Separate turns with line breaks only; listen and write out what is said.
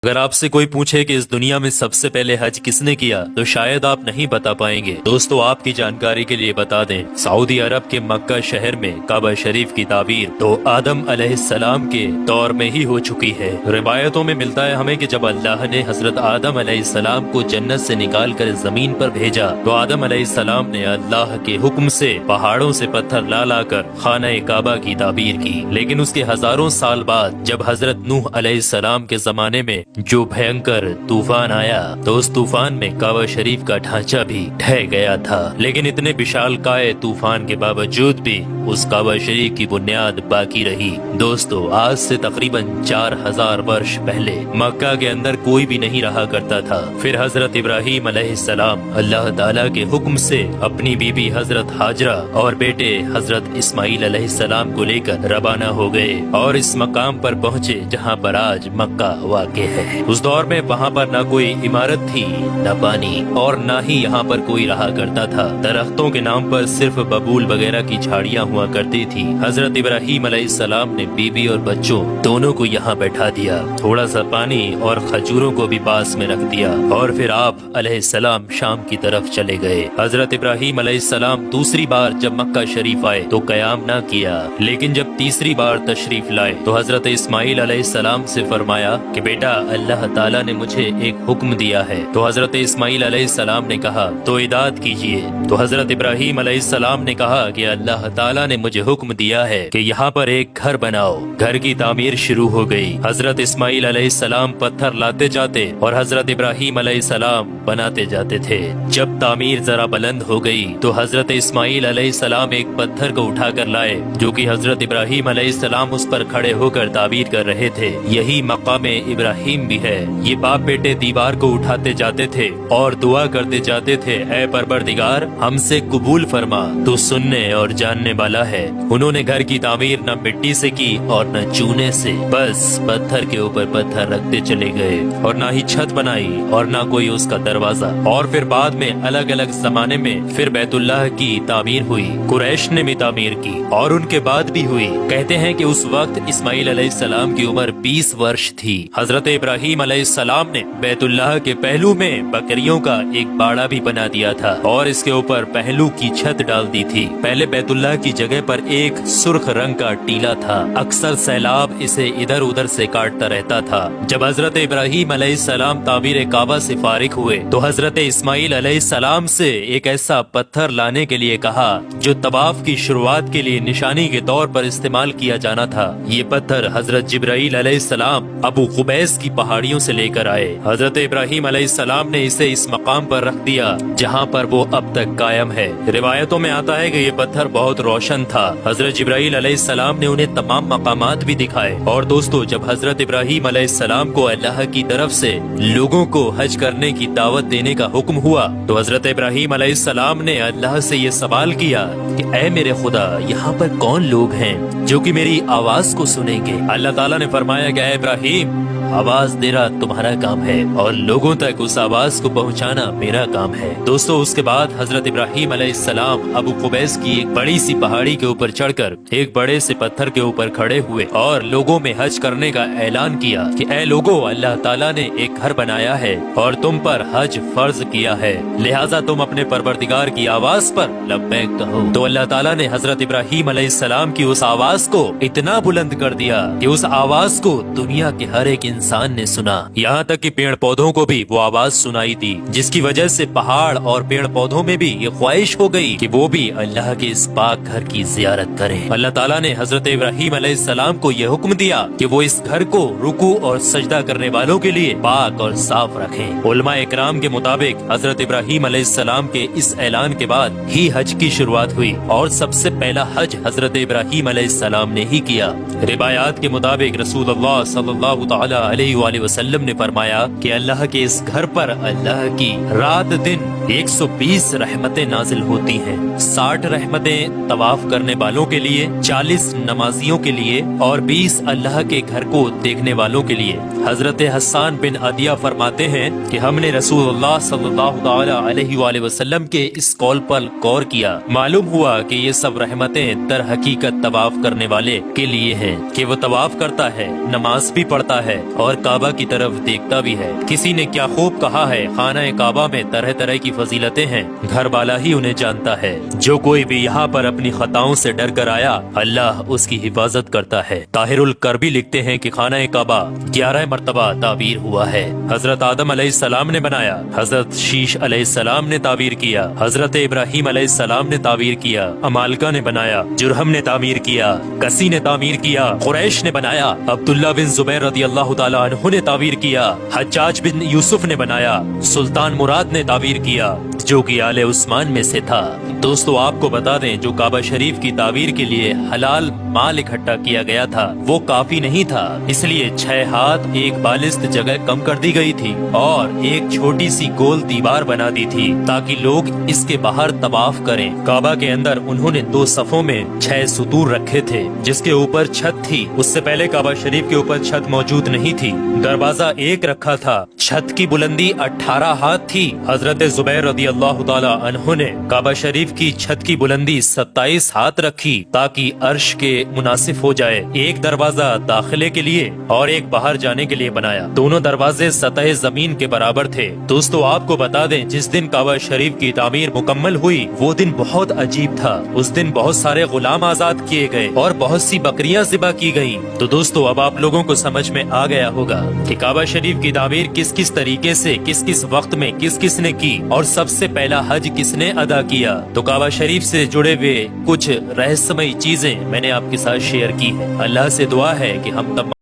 अगर आपसे कोई पूछे कि इस दुनिया में सबसे पहले हज किसने किया तो शायद आप नहीं बता पाएंगे। दोस्तों, आपकी जानकारी के लिए बता दें, सऊदी अरब के मक्का शहर में काबा शरीफ की ताबीर तो आदम अलैहिस्सलाम के दौर में ही हो चुकी है। रिवायतों में मिलता है हमें कि जब अल्लाह ने हजरत आदम अलैहिस्सलाम को जन्नत से निकाल कर जमीन पर भेजा तो आदम अलैहिस्सलाम ने अल्लाह के हुक्म से पहाड़ों से पत्थर ला लाकर खाना काबा की ताबीर की। लेकिन उसके हजारों साल बाद जब हजरत नूह अलैहिस्सलाम के जमाने में जो भयंकर तूफान आया तो उस तूफान में काबा शरीफ का ढांचा भी ढह गया था। लेकिन इतने विशालकाय तूफान के बावजूद भी उस काबा शरीफ की बुनियाद बाकी रही। दोस्तों, आज से तकरीबन 4000 वर्ष पहले मक्का के अंदर कोई भी नहीं रहा करता था। फिर हजरत इब्राहीम अलैहिस्सलाम अल्लाह ताला के हुक्म से अपनी बीबी हजरत हाजरा और बेटे हजरत इस्माइल अलैहिस्सलाम को लेकर रवाना हो गए और इस मकाम पर पहुँचे जहाँ पर आज मक्का वाक़ है। उस दौर में वहाँ पर न कोई इमारत थी, न पानी और न ही यहाँ पर कोई रहा करता था। दरख्तों के नाम पर सिर्फ बबूल वगैरह की झाड़ियाँ हुआ करती थी। हजरत इब्राहीम अलैहिस्सलाम ने बीबी और बच्चों दोनों को यहाँ बैठा दिया, थोड़ा सा पानी और खजूरों को भी पास में रख दिया और फिर आप अलैहिस्सलाम शाम की तरफ चले गए। हजरत इब्राहीम अलैहिस्सलाम दूसरी बार जब मक्का शरीफ आए तो कयाम न किया, लेकिन जब तीसरी बार तशरीफ लाए तो हजरत इस्माइल अलैहिस्सलाम से फरमाया कि बेटा, अल्लाह ताला ने मुझे एक हुक्म दिया है। तो हजरत इस्माइल अलैहिस्सलाम ने कहा तो इदात कीजिए। तो हजरत इब्राहीम अलैहिस्सलाम ने कहा कि अल्लाह ताला ने मुझे हुक्म दिया है कि यहाँ पर एक घर बनाओ। घर की तामीर शुरू हो गई। हजरत इस्माइल अलैहिस्सलाम पत्थर लाते जाते और हजरत इब्राहीम अलैहिस्सलाम बनाते जाते थे। जब तामीर जरा बुलंद हो गई तो हजरत इस्माइल अलैहिस्सलाम एक पत्थर को उठा कर लाए जो कि हजरत इब्राहीम अलैहिस्सलाम उस पर खड़े होकर ताबीर कर रहे थे। यही मकाम इब्राहीम भी है। ये बाप बेटे दीवार को उठाते जाते थे और दुआ करते जाते थे, ऐ परवरदिगार, हमसे कबूल फरमा, तू सुनने और जानने वाला है। उन्होंने घर की तामीर न मिट्टी से की और न चूने से, बस पत्थर के ऊपर पत्थर रखते चले गए और न ही छत बनाई और न कोई उसका दरवाजा। और फिर बाद में अलग अलग जमाने में फिर बैतुल्लाह की तामीर हुई, कुरैश ने भी तामीर की और उनके बाद भी हुई। कहते हैं कि उस वक्त इस्माइल अलैहिस्सलाम की उम्र 20 वर्ष थी। हजरत इब्राहीम अलैहिस्सलाम ने बैतुल्लाह के पहलू में बकरियों का एक बाड़ा भी बना दिया था और इसके ऊपर पहलू की छत डाल दी थी। पहले बैतुल्लाह की जगह पर एक सुर्ख रंग का टीला था। अक्सर सैलाब इसे इधर उधर से काटता रहता था। जब हजरत इब्राहीम अलैहिस्सलाम तामीर काबा से फारिग हुए तो हजरत इस्माइल अलैहिस्सलाम से एक ऐसा पत्थर लाने के लिए कहा जो तवाफ की शुरुआत के लिए निशानी के तौर पर इस्तेमाल किया जाना था। ये पत्थर हजरत जिब्राईल अलैहिस्सलाम अबू कुबैस की पहाड़ियों से लेकर आए। हजरत इब्राहीम अलैहिस्सलाम ने इसे इस मकाम पर रख दिया जहाँ पर वो अब तक कायम है। रिवायतों में आता है कि ये पत्थर बहुत रोशन था। हजरत जिब्राईल अलैहिस्सलाम ने उन्हें तमाम मकामात भी दिखाए। और दोस्तों, जब हजरत इब्राहीम अलैहिस्सलाम को अल्लाह की तरफ से लोगों को हज करने की दावत देने का हुक्म हुआ तो हजरत इब्राहीम अलैहिस्सलाम ने अल्लाह से ये सवाल किया कि ऐ मेरे खुदा, यहाँ पर कौन लोग हैं जो कि मेरी आवाज को सुनेंगे। अल्लाह ताला ने फरमाया कि ऐ इब्राहीम, आवाज देना तुम्हारा काम है और लोगों तक उस आवाज को पहुंचाना मेरा काम है। दोस्तों, उसके बाद हजरत इब्राहीम अलैहिस्सलाम अबू कुबैस की एक बड़ी सी पहाड़ी के ऊपर चढ़कर एक बड़े से पत्थर के ऊपर खड़े हुए और लोगों में हज करने का ऐलान किया कि ऐ लोगों, अल्लाह ताला ने एक घर बनाया है और तुम पर हज फर्ज किया है, लिहाजा तुम अपने परवरदिगार की आवाज पर लब्बैक कहो। तो अल्लाह ताला ने हजरत इब्राहीम अलैहिस्सलाम की उस आवाज को इतना बुलंद कर दिया कि उस आवाज को दुनिया के हर एक इंसान ने सुना। यहाँ तक कि पेड़ पौधों को भी वो आवाज सुनाई दी, जिसकी वजह से पहाड़ और पेड़ पौधों में भी ये ख्वाहिश हो गई कि वो भी अल्लाह के इस पाक घर की जियारत करें। अल्लाह ताला ने हजरत इब्राहीम अलैहिस्सलाम को ये हुक्म दिया कि वो इस घर को रुकू और सजदा करने वालों के लिए पाक और साफ रखें। उलमा इकराम के मुताबिक हजरत इब्राहीम अलैहिस्सलाम के इस ऐलान के बाद ही हज की शुरुआत हुई और सबसे पहला हज हजरत इब्राहीम अलैहिस्सलाम ने ही किया। रिवायात के मुताबिक रसूलुल्लाह सल्लल्लाहु तआला अलैहि वसल्लम ने फरमाया कि अल्लाह के इस घर पर अल्लाह की रात दिन 120 रहमतें नाजिल होती हैं। 60 रहमतें तवाफ करने वालों के लिए, 40 नमाजियों के लिए और 20 अल्लाह के घर को देखने वालों के लिए। हजरत हसन बिन अदिया फरमाते हैं कि हमने रसूलुल्लाह सल्लल्लाहु तआला अलैहि वसल्लम के इस कौल पर गौर किया। मालूम हुआ कि ये सब रहमतें दर हकीकत तवाफ करने वाले के लिए हैं कि वो तवाफ करता है, नमाज भी पढ़ता है اور کعبہ کی طرف دیکھتا بھی ہے۔ کسی نے کیا خوب کہا ہے، خانہ کعبہ میں طرح طرح کی فضیلتیں ہیں، گھر والا ہی انہیں جانتا ہے۔ جو کوئی بھی یہاں پر اپنی خطاؤں سے ڈر کر آیا، اللہ اس کی حفاظت کرتا ہے۔ طاہر الکربی لکھتے ہیں کہ خانہ کعبہ 11 مرتبہ تعبیر ہوا ہے۔ حضرت آدم علیہ السلام نے بنایا، حضرت شیش علیہ السلام نے تعبیر کیا، حضرت ابراہیم علیہ السلام نے تعبیر کیا، امالکہ نے بنایا، جرہم نے تعمیر کیا، کسی نے تعمیر کیا، قریش نے بنایا، عبداللہ بن زبیر رضی اللہ تعالی عنہ نے تعبیر کیا، حجاج بن یوسف نے بنایا، سلطان مراد نے تعبیر کیا جو کہ آل عثمان میں سے تھا۔ دوستو آپ کو بتا دیں، جو کعبہ شریف کی تعبیر کے لیے حلال مال اکٹھا کیا گیا تھا وہ کافی نہیں تھا، اس لیے 6 ہاتھ ایک بالست جگہ کم کر دی گئی تھی اور ایک چھوٹی سی گول دیوار بنا دی تھی تاکہ لوگ اس کے باہر طواف کریں۔ کعبہ کے اندر انہوں نے 2 صفوں میں 6 ستور رکھے تھے جس کے اوپر چھت تھی۔ اس سے پہلے کعبہ شریف کے اوپر چھت موجود نہیں تھی۔ دروازہ ایک رکھا تھا، چھت کی بلندی 18 ہاتھ تھی۔ حضرت زبیر رضی اللہ تعالی عنہ نے کعبہ شریف کی چھت کی بلندی 27 ہاتھ رکھی تاکہ عرش کے مناسب ہو جائے۔ ایک دروازہ داخلے کے لیے اور ایک باہر جانے کے لیے بنایا، دونوں دروازے سطح زمین کے برابر تھے۔ دوستو آپ کو بتا دیں، جس دن کعبہ شریف کی تعمیر مکمل ہوئی وہ دن بہت عجیب تھا۔ اس دن بہت سارے غلام آزاد کیے گئے اور بہت سی بکریاں ذبح کی گئیں۔ تو دوستو اب آپ لوگوں کو سمجھ میں آ گیا ہوگا کہ کعبہ شریف کی تعمیر کس کس طریقے سے، کس کس وقت میں کس کس نے کی اور سب سے پہلا حج کس نے ادا کیا۔ تو کعبہ شریف سے جڑے ہوئے کچھ رہسیمئی چیزیں میں نے آپ کے ساتھ شیئر کی ہیں۔ اللہ سے دعا ہے کہ ہم تمام